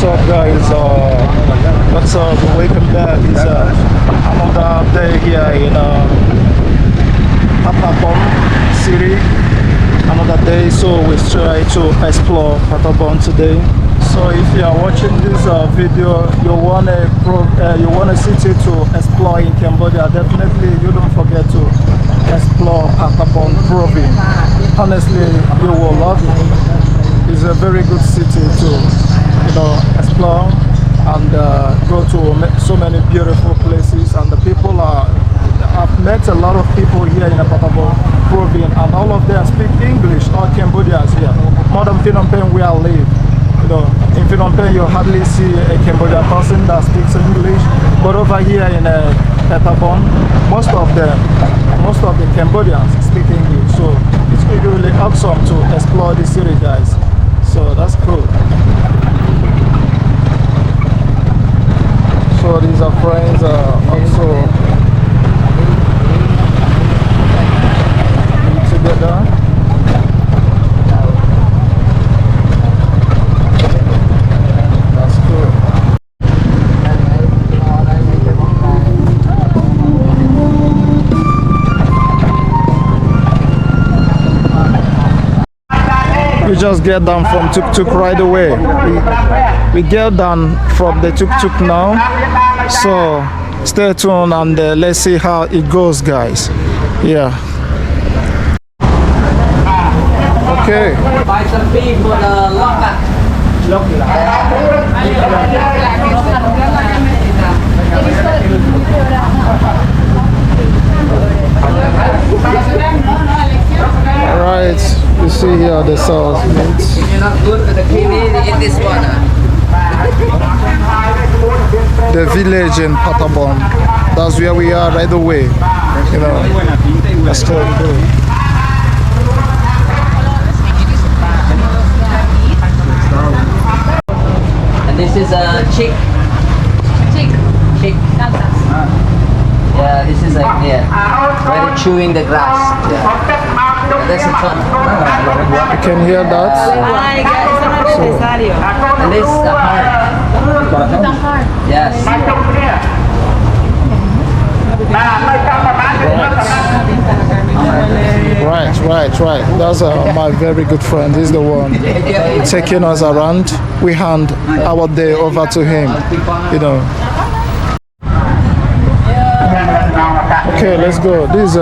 up, guys? What's up? Welcome back. It's another day here in Battambang city. Another day, so we try to explore Battambang today. So if you are watching this video, you want a city to explore in Cambodia, definitely you don't forget to explore Battambang province. Honestly, you will love it. It's a very good city to explore and go to so many beautiful places, and the people are. I've met a lot of people here in the Battambang province, and all of them speak English. All Cambodians here, more than Phnom Penh where I live. In Phnom Penh you hardly see a Cambodian person that speaks English, but over here in Battambang, most of the Cambodians speak English. So it's really awesome to explore the city, guys. So that's cool. So these are friends also together. That's cool. We just get down from tuk-tuk right away. We get down from the tuk-tuk now. So stay tuned and let's see how it goes, guys. Yeah. Okay. Buy some beef for the locker. Alright, you see here the sauce meats. You're not good with the kiwi, eat this one. The village in Battambang. That's where we are right away. That's cool. And this is a chick. Chick. Yeah, this is like where they're chewing the grass. Yeah, that's a fun. You can hear that. And this is a heart. Yes. Right. That's my very good friend. He's the one taking us around. We hand our day over to him. Okay, let's go. This is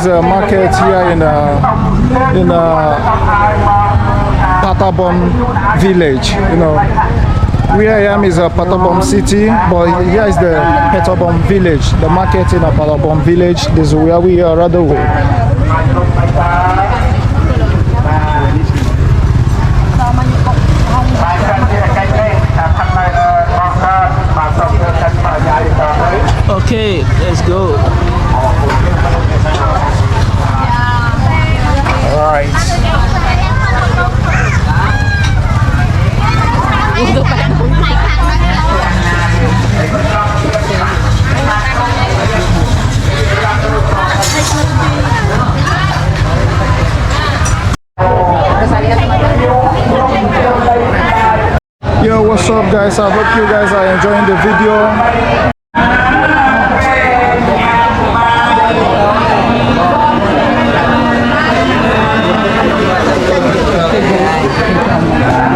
a market here in Battambang village. Where I am is a Battambang city, but here is the Battambang village. The market in a Battambang village. This is where we are right away. Okay, let's go. All right. Yo, what's up, guys? I hope you guys are enjoying the video.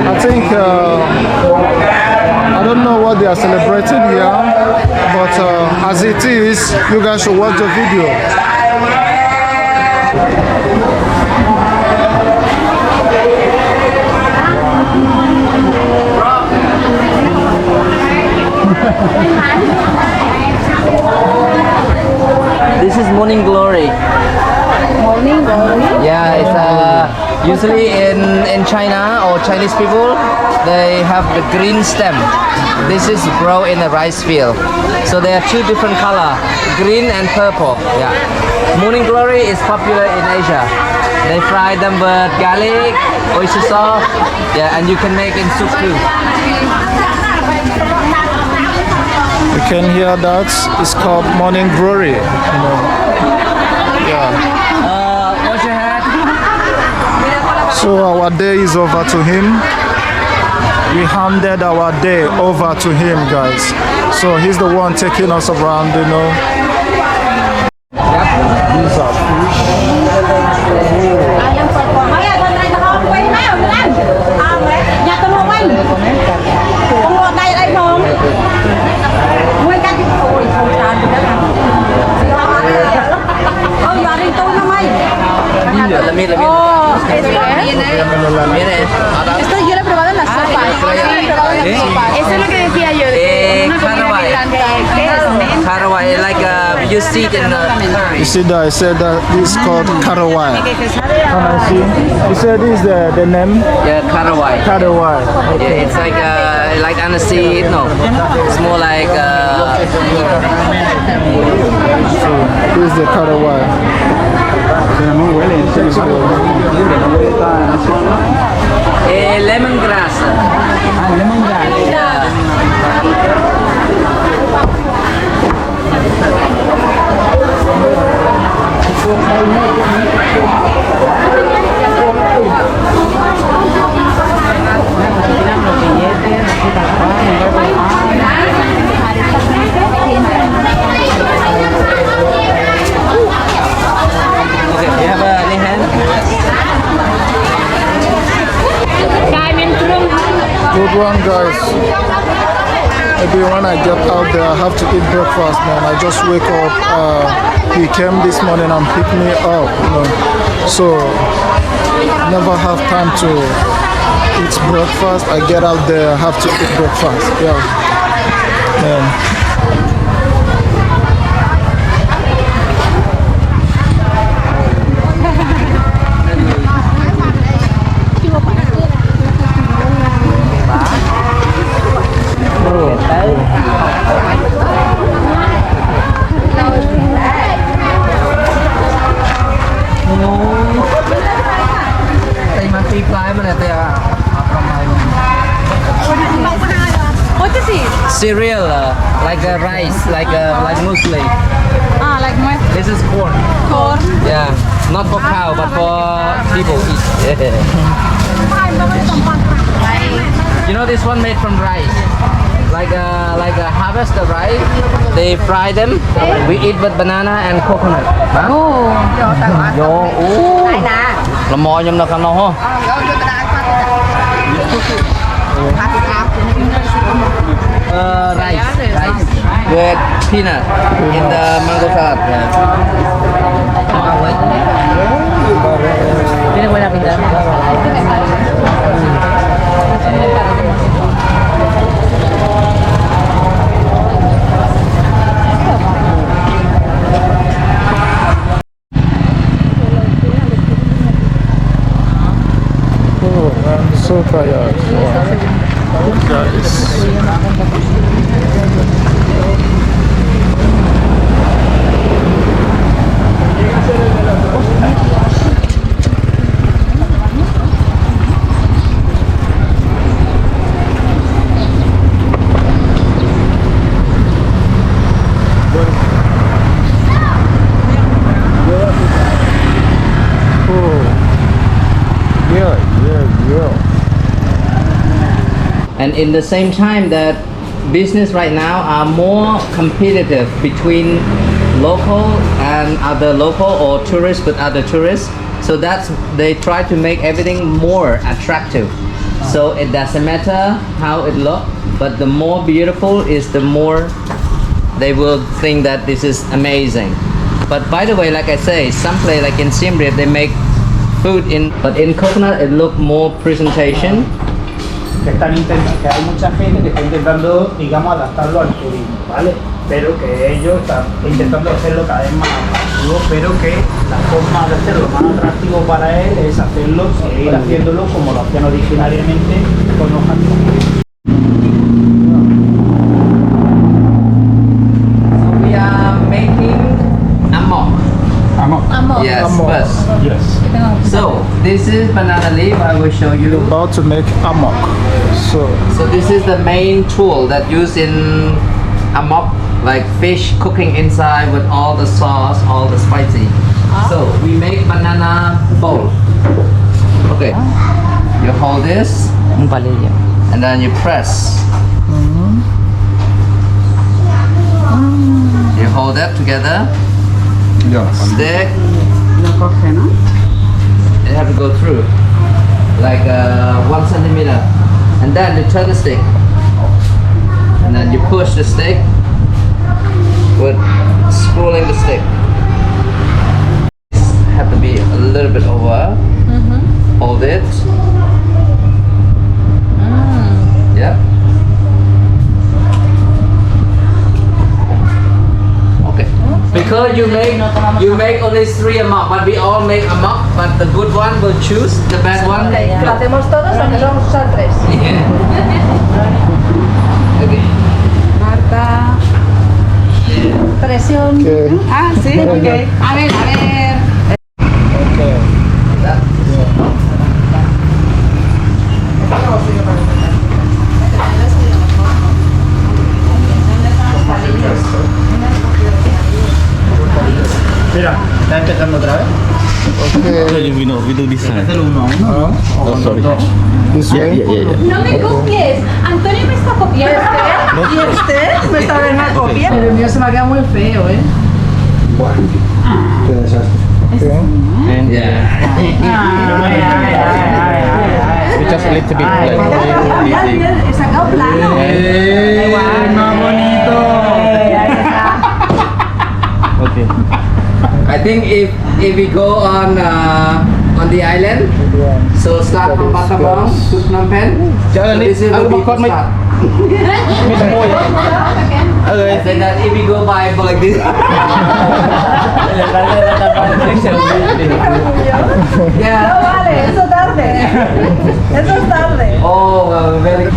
I think I don't know what they are celebrating here, but as it is, you guys should watch the video. This is morning glory. Morning glory? Yeah, it's usually in China or Chinese people, they have the green stem. This is grow in a rice field. So there are two different color, green and purple. Yeah. Morning glory is popular in Asia. They fry them with garlic, oyster sauce. Yeah, and you can make in soup too. You can hear that. It's called morning glory. Yeah. Wash your hand. So our day is over to him. we handed our day over to him, guys. So he's the one taking us around, you know. These are fish. Esto yo lo he probado en la sopa. Eso es lo que decía yo. Caraway, like you see it in You see that? I said that this is called caraway. Can I see? You said this is the name? yeah, caraway. Caraway. Yeah, it's like aniseed. No, it's more like So this is the caraway. lemongrass. Yeah. Okay, you have any hand? Good one, guys. Maybe when I get out there, I have to eat breakfast, man. I just wake up. He came this morning and picked me up, you know. So never have time to eat breakfast. I get out there, I have to eat breakfast. Yeah, man. What is it? Cereal, like rice, like muesli. Like my This is corn. corn. Yeah, not for cow, but for people eat. You know this one made from rice. Like harvest the rice, they fry them. We eat with banana and coconut. Oh. Yo, là mò nhầm nó khăn nó ho. Rice with peanut in the mango salad. Tiene buena pinta. Oh, I'm so tired. Wow. Guys. And in the same time that business right now are more competitive between local and other local or tourists with other tourists. So that's they try to make everything more attractive. So it doesn't matter how it look, but the more beautiful is the more they will think that this is amazing. But by the way, like I say, some place like in Siem Reap they make food but in coconut it look more presentation. Que hay mucha gente que está intentando, digamos, adaptarlo al turismo, ¿vale? Pero que ellos están intentando hacerlo cada vez más atractivo, pero que la forma de hacerlo más atractivo para él es hacerlo, seguir haciéndolo como lo hacían originariamente con los japoneses. So we are making amok. Amok. Yes, Amok. first. Yes. So this is banana leaf. I will show you. About to make amok. So this is the main tool that used in amok, like fish cooking inside with all the sauce, all the spicy. So we make banana bowl. Okay, you hold this and then you press. You hold that together. Stick. Lo coge, ¿no? You have to go through like 1 centimeter, and then you turn the stick, and then you push the stick with scrolling the stick. Have to be a little bit over. Hold it. Yeah. Okay. Because you make only 3 a mug, but we all make a mug, but the good one will choose the bad one. Lo hacemos todos, aunque vamos a usar 3. Yeah. Okay. Marta. Presión. Okay. Ah, sí, ok. A ver, a ver. Okay. That. Mira, está empezando otra vez. Okay. We do this side. Hacer 1 a 1. Oh, sorry. This way. No me copies. Antonio me está copiando. ¿Y este? Me está viendo una copia. Pero el mío se me ha quedado muy feo, ¿eh? Qué desastre. Okay. Yeah. Just a little bit He sacado plano. ¡Más bonito! Okay. I think if we go on the island, so start from Battambang to Phnom Penh. So this will be the start. I said that if we go by like this. Yeah. No vale, eso tarde. Eso es tarde. Oh, very.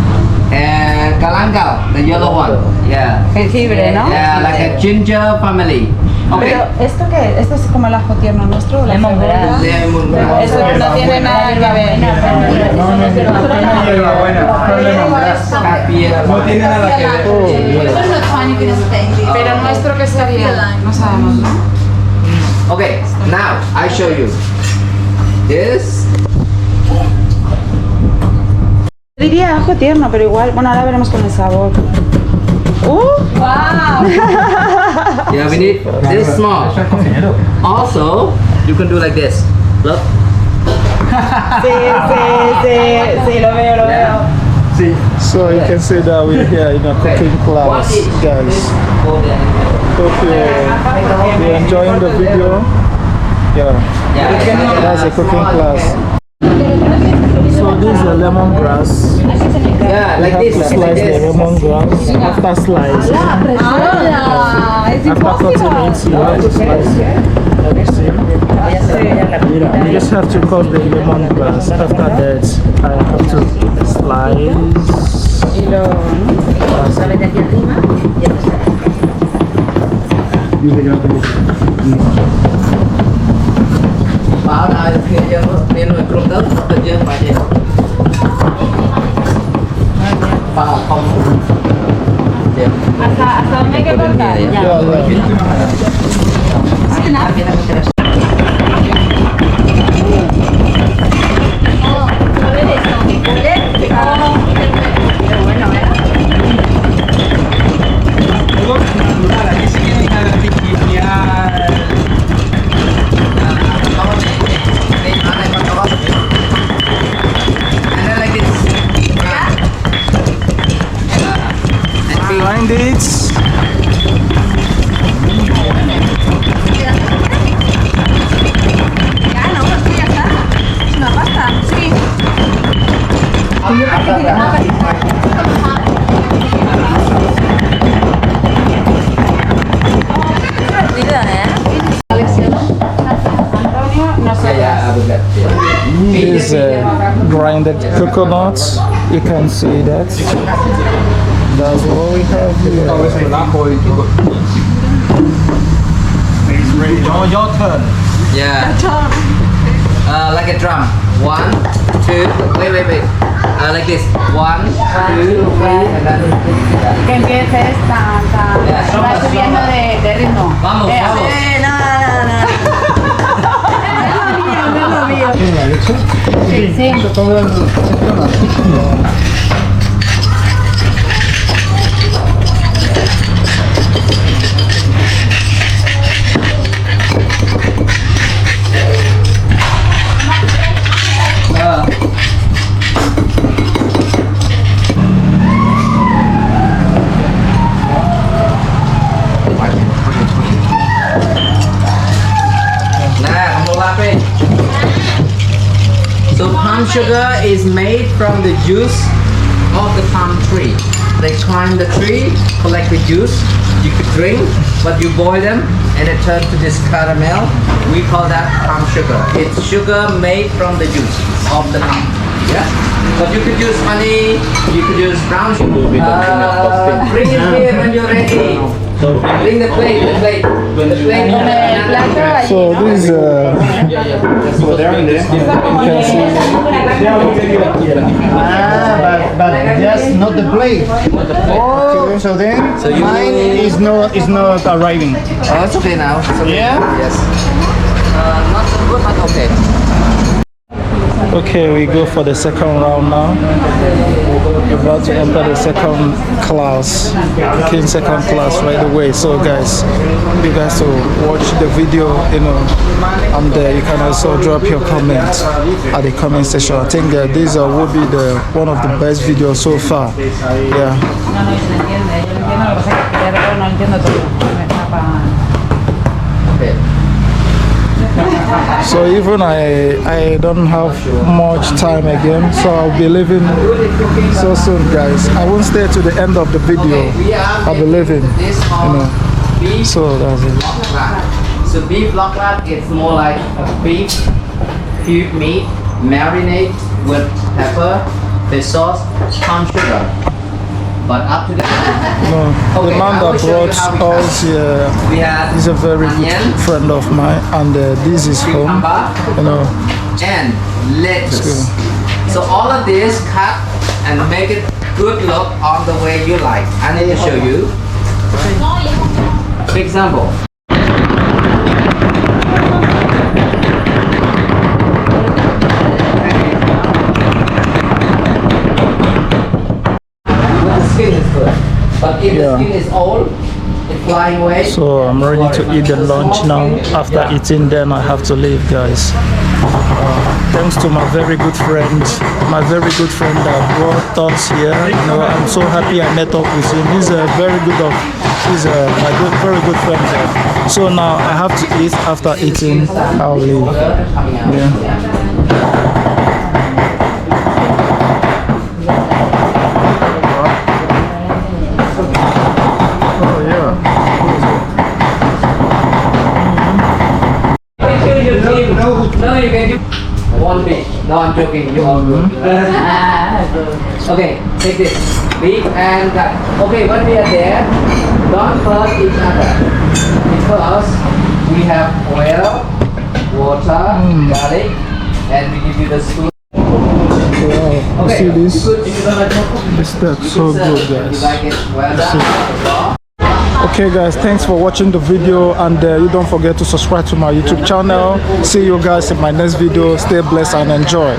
And Kalangao, the yellow one. Yeah. Jengibre, ¿no? Yeah, like a ginger family. Okay. Pero, ¿esto qué? ¿Esto es como el ajo tierno nuestro? ¿La cebolla? Lemongrass. Eso no tiene nada que ver. No tiene nada que ver. Pero nuestro que sería, no sabemos, ¿no? Okay, now I show you. This. Diría ajo tierno, pero igual, bueno, ahora veremos con el sabor. ¡Wow! Yeah, we need this small. Also, you can do like this. Look. Sí, lo veo, lo veo. So you can see that we're here in a cooking class, guys. Hope you're enjoying the video. Yeah, that's a cooking class. So this is a lemongrass. Yeah, We like have this. to Like slice the this. lemongrass. After slicing, Es after cutting it, you have to slice it. You just have to cut the lemongrass. After that, I have to slice. Bảo là khi dân nên là không đất tự nhiên phải gì. Bảo không. Hasta dónde hay que cortar. Grind it. Is grinded coconut. You can see that. That's what we have here. Your turn. Yeah. Like a drum. 1, 2. Wait. Like this. 1, 2, 3, and then. Que empieces tan. Va subiendo de ritmo. Vamos. No es lo mío. Sí. sugar is made from the juice of the palm tree. They climb the tree, collect the juice. You could drink, but you boil them and it turns to this caramel. We call that palm sugar. It's sugar made from the juice of the palm. Yeah. But you could use honey. You could use brown sugar. Bring it here when you're ready. Bring the plate. The plate. So this So they're in there. But just not the plate. Oh, so then mine is not arriving. Oh, it's okay now. It's okay. Yeah? Yes. Not so good, but okay. Okay, we go for the second round now. We're about to enter the second class, king second class right away. So guys, you guys to watch the video, you know, and you can also drop your comments at the comment section. I think this will be the one of the best videos so far. Yeah. Okay. So even I don't have much time again, so I'll be leaving so soon, guys. I won't stay to the end of the video. I'll be leaving, you know. So that's it. So beef loklat, it's more like a beef cube meat, marinate with pepper, fish sauce, palm sugar. But up to the No, the man that brought us here is a very good friend of mine, and this is home, you know. and lettuce. So all of this cut and make it good look on the way you like. I need to show you. For example. Skin is good, but if the skin is old, it's flying away. So I'm ready to eat the lunch now. After eating, then I have to leave, guys. Thanks to my very good friend that brought us here. You know, I'm so happy I met up with him. He's a very good very good friend there. So now I have to eat. After eating, I'll leave. Yeah. No, you can do one bit. No, I'm joking. You all good. Okay, take this. Big and cut. Okay, when we are there, don't hurt each other. Because we have oil, water, garlic, and we give you the spoon. Wow, Okay, see this? you don't like chocolate? This stuff's so good, You guys. like it? Well done. Okay guys, thanks for watching the video, and you don't forget to subscribe to my YouTube channel. See you guys in my next video. Stay blessed and enjoy.